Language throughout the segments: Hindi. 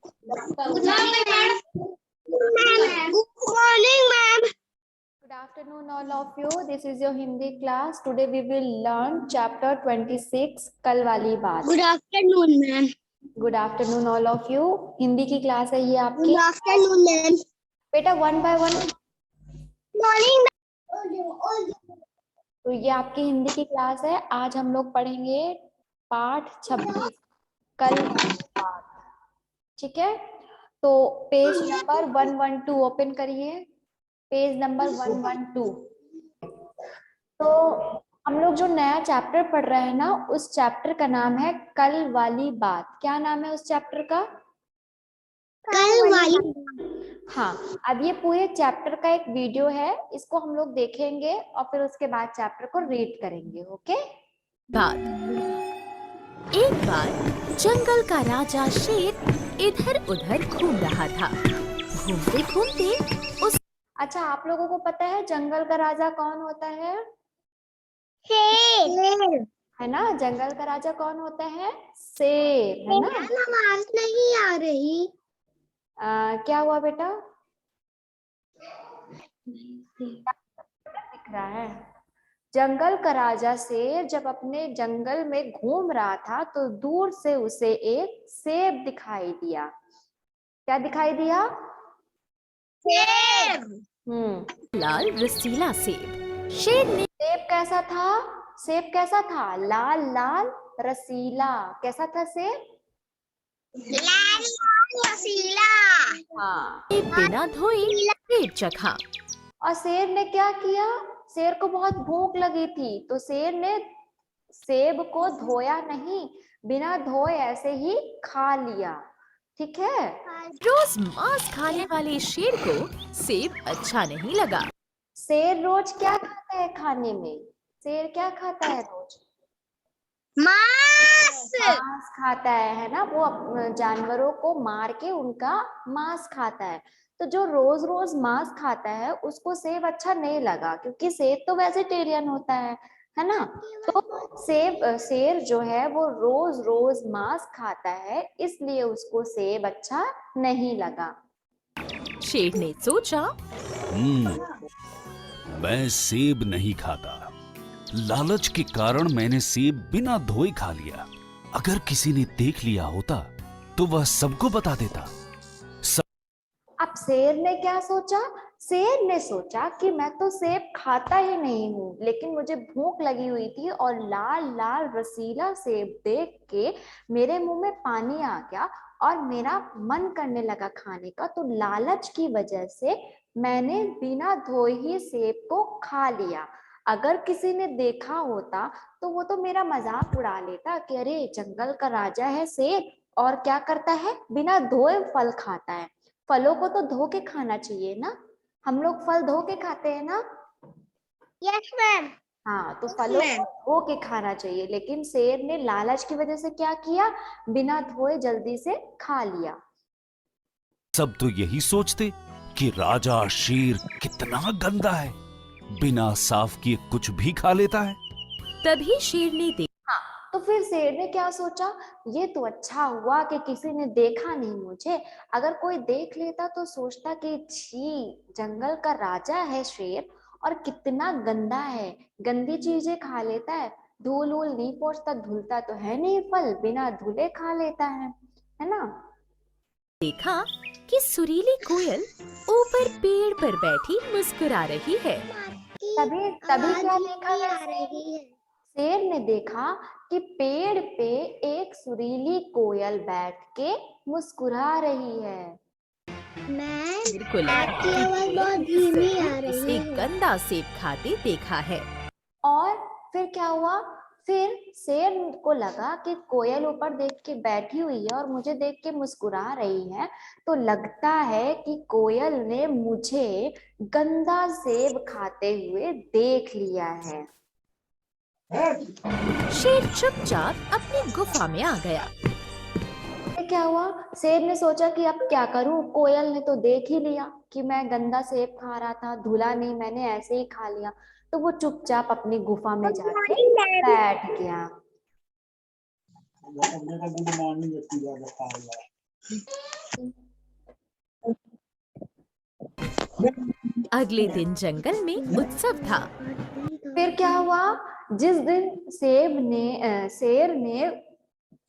Good morning, ma'am. Good morning, ma'am. Good afternoon, all of you. This is your Hindi class. Today we will learn chapter 26, कल वाली बात. Good afternoon, ma'am. Good afternoon, all of you. Hindi की क्लास है ये आपकी. Good afternoon, ma'am. बेटा 1 by 1. Morning, तो ये आपकी हिंदी की क्लास है. आज हम लोग पढ़ेंगे पाठ 26, कल वाली बात. ठीक है. तो पेज नंबर 112 ओपन करिए. Page number 112. तो हम लोग जो नया चैप्टर पढ़ रहे हैं ना, उस चैप्टर का नाम है कल वाली बात. क्या नाम है उस चैप्टर का? कल वाली. हाँ. अब ये पूरे चैप्टर का एक वीडियो है, इसको हम लोग देखेंगे और फिर उसके बाद चैप्टर को रीड करेंगे. ओके. बात. एक बार जंगल का राजा शेर इधर उधर घूम रहा था. घूमते घूमते उस अच्छा, आप लोगों को पता है जंगल का राजा कौन होता है? शेर. है ना. जंगल का राजा कौन होता है? शेर. है ना. आवाज नहीं आ रही. क्या हुआ बेटा? दिख रहा है. जंगल का राजा शेर जब अपने जंगल में घूम रहा था तो दूर से उसे एक सेब दिखाई दिया. क्या दिखाई दिया? शेर. लाल रसीला सेब. शेर ने सेब कैसा था? सेब कैसा था? लाल लाल रसीला. कैसा था सेब? लाल रसीला. हाँ. बिना धोए सेब चखा. और शेर ने क्या किया? शेर को बहुत भूख लगी थी तो शेर ने सेब को धोया नहीं, बिना धोए ऐसे ही खा लिया. ठीक है. रोज मांस खाने वाले शेर को सेब अच्छा नहीं लगा. शेर रोज क्या खाता है खाने में? शेर क्या खाता है रोज? मांस. मांस खाता है ना. वो जानवरों को मार के उनका मांस खाता है. तो जो रोज रोज मांस खाता है उसको सेब अच्छा नहीं लगा, क्योंकि सेब तो वेजिटेरियन होता है ना. तो शेर जो है वो रोज रोज मांस खाता है, इसलिए उसको सेब अच्छा नहीं लगा. शेर ने सोचा, मैं सेब नहीं खाता. लालच के कारण मैंने सेब बिना धोए खा लिया. अगर किसी ने देख लिया होता तो वह सबको बता देता. अब शेर ने क्या सोचा? शेर ने सोचा कि मैं तो सेब खाता ही नहीं हूँ, लेकिन मुझे भूख लगी हुई थी और लाल लाल रसीला सेब देख के मेरे मुंह में पानी आ गया और मेरा मन करने लगा खाने का. तो लालच की वजह से मैंने बिना धोए ही सेब को खा लिया. अगर किसी ने देखा होता तो वो तो मेरा मजाक उड़ा लेता कि अरे जंगल का राजा है शेर और क्या करता है, बिना धोए फल खाता है. फलों को तो धो के खाना चाहिए ना. हम लोग फल धो के खाते हैं ना. Yes ma'am. हाँ. तो फलों को धो के खाना चाहिए, लेकिन शेर ने लालच की वजह से क्या किया? बिना धोए जल्दी से खा लिया. सब तो यही सोचते कि राजा शेर कितना गंदा है, बिना साफ किए कुछ भी खा लेता है. तभी शेर ने देखा. तो फिर शेर ने क्या सोचा? ये तो अच्छा हुआ कि किसी ने देखा नहीं मुझे. अगर कोई देख लेता तो सोचता कि छी, जंगल का राजा है शेर और कितना गंदा है, गंदी चीजें खा लेता है, धूल वूल नहीं पहुंचता, धुलता तो है नहीं फल, बिना धुले खा लेता है ना. देखा कि सुरीली कोयल ऊपर पेड़ पर बैठी मुस्कुरा रही है. तभी क्या देखा? आ रही है. शेर ने देखा कि पेड़ पे एक सुरीली कोयल बैठ के मुस्कुरा रही है. मैम, आपकी आवाज बहुत धीमी आ रही उसे है. गंदा सेब खाते देखा है. और फिर क्या हुआ? फिर शेर को लगा कि कोयल ऊपर देख के बैठी हुई है और मुझे देख के मुस्कुरा रही है, तो लगता है कि कोयल ने मुझे गंदा सेब खाते हुए देख लिया है. शेर चुपचाप अपनी गुफा में आ गया. फिर क्या हुआ? शेर ने सोचा कि अब क्या करूं, कोयल ने तो देख ही लिया कि मैं गंदा सेब खा रहा था, धुला नहीं, मैंने ऐसे ही खा लिया. तो वो चुपचाप अपनी गुफा में जाके बैठ गया. अगले दिन जंगल में उत्सव था। फिर क्या हुआ, जिस दिन शेर ने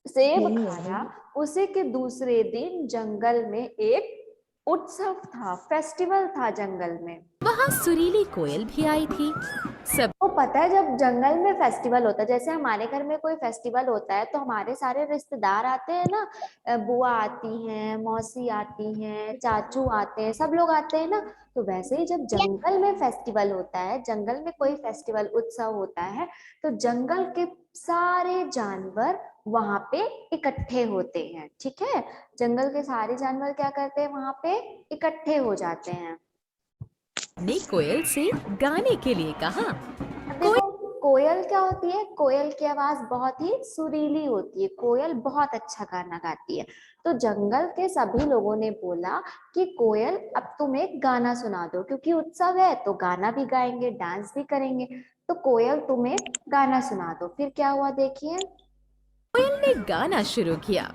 सेब खाया, उसी के दूसरे दिन जंगल में एक उत्सव था, फेस्टिवल था जंगल में। वहाँ सुरीली कोयल भी आई थी। सब तो पता है, जब जंगल में फेस्टिवल होता है, जैसे हमारे घर में कोई फेस्टिवल होता है तो हमारे सारे रिश्तेदार आते हैं ना, बुआ आती हैं, मौसी आती हैं, चाचू आते हैं, सब लोग आते हैं ना। तो वैसे ही जब जंगल में फेस्टिवल होता है, जंगल में कोई फेस्टिवल उत्सव होता है, तो जंगल के सारे जानवर वहां पे इकट्ठे होते हैं। ठीक है, जंगल के सारे जानवर क्या करते हैं, वहां पे इकट्ठे हो जाते हैं। ने कोयल से गाने के लिए कहा। देखो, कोयल क्या होती है, कोयल की आवाज बहुत ही सुरीली होती है, कोयल बहुत अच्छा गाना गाती है। तो जंगल के सभी लोगों ने बोला कि कोयल अब तुम एक गाना सुना दो, क्योंकि उत्सव है तो गाना भी गाएंगे, डांस भी करेंगे। तो कोयल तुम एक गाना सुना दो। फिर क्या हुआ देखिए, कोयल ने गाना शुरू किया।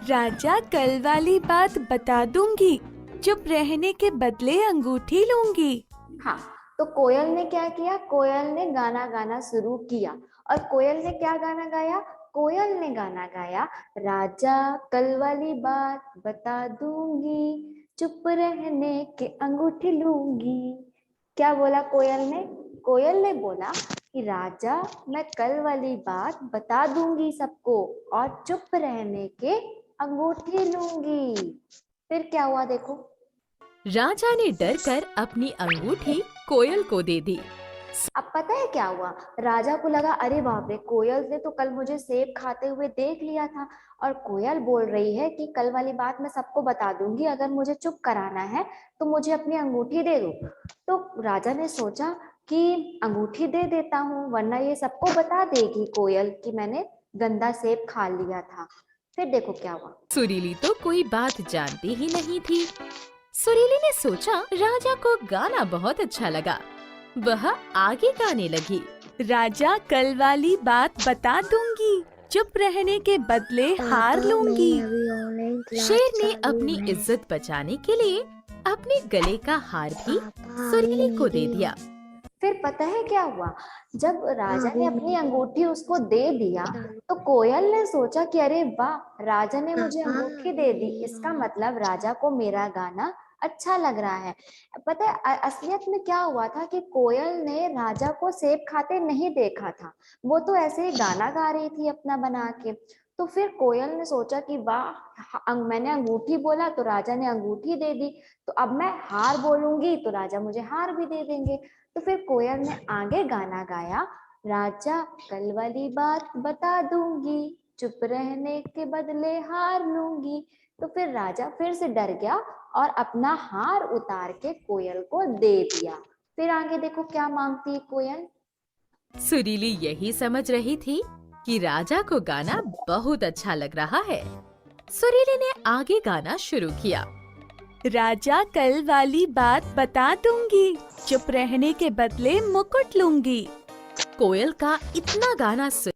राजा कल वाली बात बता दूंगी, चुप रहने के बदले अंगूठी लूंगी। हाँ, तो कोयल ने क्या किया, कोयल ने गाना गाना शुरू किया। और कोयल ने क्या गाना गाया, कोयल ने गाना गाया, राजा कल वाली बात बता दूंगी, चुप रहने के अंगूठी लूंगी। क्या बोला कोयल ने, कोयल ने बोला कि राजा मैं कल वाली बात बता दूंगी सबको, और चुप रहने के अंगूठी लूंगी। फिर क्या हुआ देखो, राजा ने डरकर अपनी अंगूठी कोयल को दे दी। अब पता है क्या हुआ, राजा को लगा अरे बाप रे, कोयल ने तो कल मुझे सेब खाते हुए देख लिया था, और कोयल बोल रही है कि कल वाली बात मैं सबको बता दूंगी, अगर मुझे चुप कराना है तो मुझे अपनी अंगूठी दे दो। तो राजा ने सोचा कि अंगूठी दे देता हूँ, वरना ये सबको बता देगी कोयल कि मैंने गंदा सेब खा लिया था। फिर देखो क्या हुआ, सुरीली तो कोई बात जानती ही नहीं थी। सुरीली ने सोचा राजा को गाना बहुत अच्छा लगा। वह आगे गाने लगी। राजा कल वाली बात बता दूंगी, चुप रहने के बदले हार लूंगी। शेर ने अपनी इज्जत बचाने के लिए अपने गले का हार भी सुरीली को दे दिया। फिर पता है क्या हुआ, जब राजा ने अपनी अंगूठी उसको दे दिया तो कोयल ने सोचा कि अरे वाह, राजा ने मुझे अंगूठी दे दी, इसका मतलब राजा को मेरा गाना अच्छा लग रहा है। पता है असलियत में क्या हुआ था कि कोयल ने राजा को सेब खाते नहीं देखा था, वो तो ऐसे ही गाना गा रही थी अपना बना के। तो फिर कोयल ने सोचा कि वाह, मैंने अंगूठी बोला तो राजा ने अंगूठी दे दी, तो अब मैं हार बोलूंगी तो राजा मुझे हार भी दे देंगे। तो फिर कोयल ने आगे गाना गाया, राजा कल वाली बात बता दूंगी, चुप रहने के बदले हार लूंगी। तो फिर राजा फिर से डर गया और अपना हार उतार के कोयल को दे दिया। फिर आगे देखो क्या मांगती है कोयल, सुरीली यही समझ रही थी कि राजा को गाना बहुत अच्छा लग रहा है। सुरीली ने आगे गाना शुरू किया। राजा कल वाली बात बता दूंगी, चुप रहने के बदले मुकुट लूंगी। कोयल का इतना गाना सुन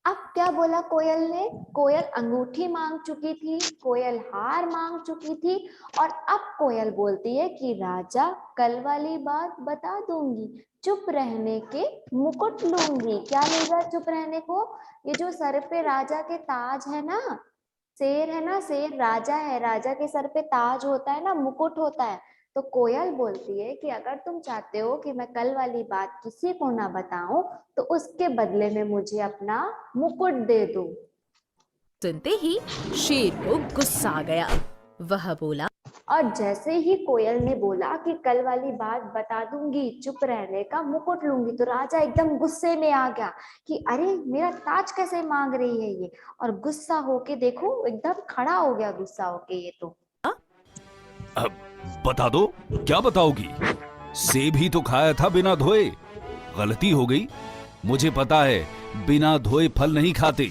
अब क्या बोला कोयल ने, कोयल अंगूठी मांग चुकी थी, कोयल हार मांग चुकी थी, और अब कोयल बोलती है कि राजा कल वाली बात बता दूंगी, चुप रहने के मुकुट लूंगी। क्या लेगा चुप रहने को, ये जो सर पे राजा के ताज है ना, शेर है ना, शेर राजा है, राजा के सर पे ताज होता है ना, मुकुट होता है। तो कोयल बोलती है कि अगर तुम चाहते हो कि मैं कल वाली बात किसी को ना बताऊं तो उसके बदले में मुझे अपना मुकुट दे दो। सुनते ही शेर को गुस्सा आ गया। वह बोला, और जैसे ही कोयल ने बोला कि कल वाली बात बता दूंगी, चुप रहने का मुकुट लूंगी, तो राजा एकदम गुस्से में आ गया कि अरे मेरा ताज कैसे मांग रही है ये, और गुस्सा होके देखो एकदम खड़ा हो गया, गुस्सा होके ये तो। अब बता दो, क्या बताओगी? सेब ही तो खाया था बिना धोए। गलती हो गई, मुझे पता है बिना धोए फल नहीं खाते।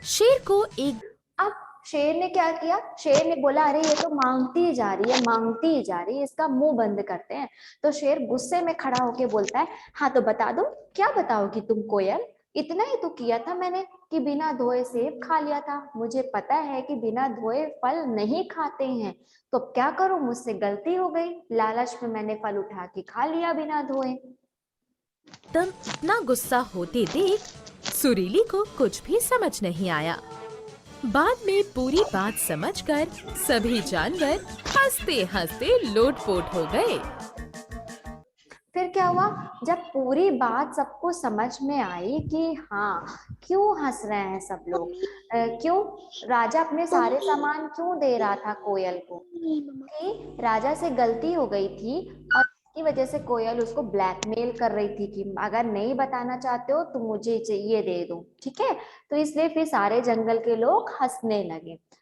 शेर को एक अब शेर ने क्या किया, शेर ने बोला अरे ये तो मांगती ही जा रही है, मांगती ही जा रही है, इसका मुंह बंद करते हैं। तो शेर गुस्से में खड़ा होके बोलता है, हाँ तो बता दो, क्या बताओगी तुम कोयल, इतना ही तो किया था मैंने कि बिना धोए सेब खा लिया था। मुझे पता है कि बिना धोए फल नहीं खाते हैं, तो अब क्या करूं, मुझसे गलती हो गई, लालच में मैंने फल उठा के खा लिया बिना धोए। तब इतना गुस्सा होते देख सुरीली को कुछ भी समझ नहीं आया। बाद में पूरी बात समझकर सभी जानवर हंसते हंसते लोटपोट हो गए। फिर क्या हुआ, जब पूरी बात सबको समझ में आई कि हाँ क्यों हंस रहे हैं सब लोग, क्यों राजा अपने सारे सामान क्यों दे रहा था कोयल को, कि राजा से गलती हो गई थी और इसकी वजह से कोयल उसको ब्लैकमेल कर रही थी कि अगर नहीं बताना चाहते हो तो मुझे ये दे दो, ठीक है। तो इसलिए फिर सारे जंगल के लोग हंसने लगे।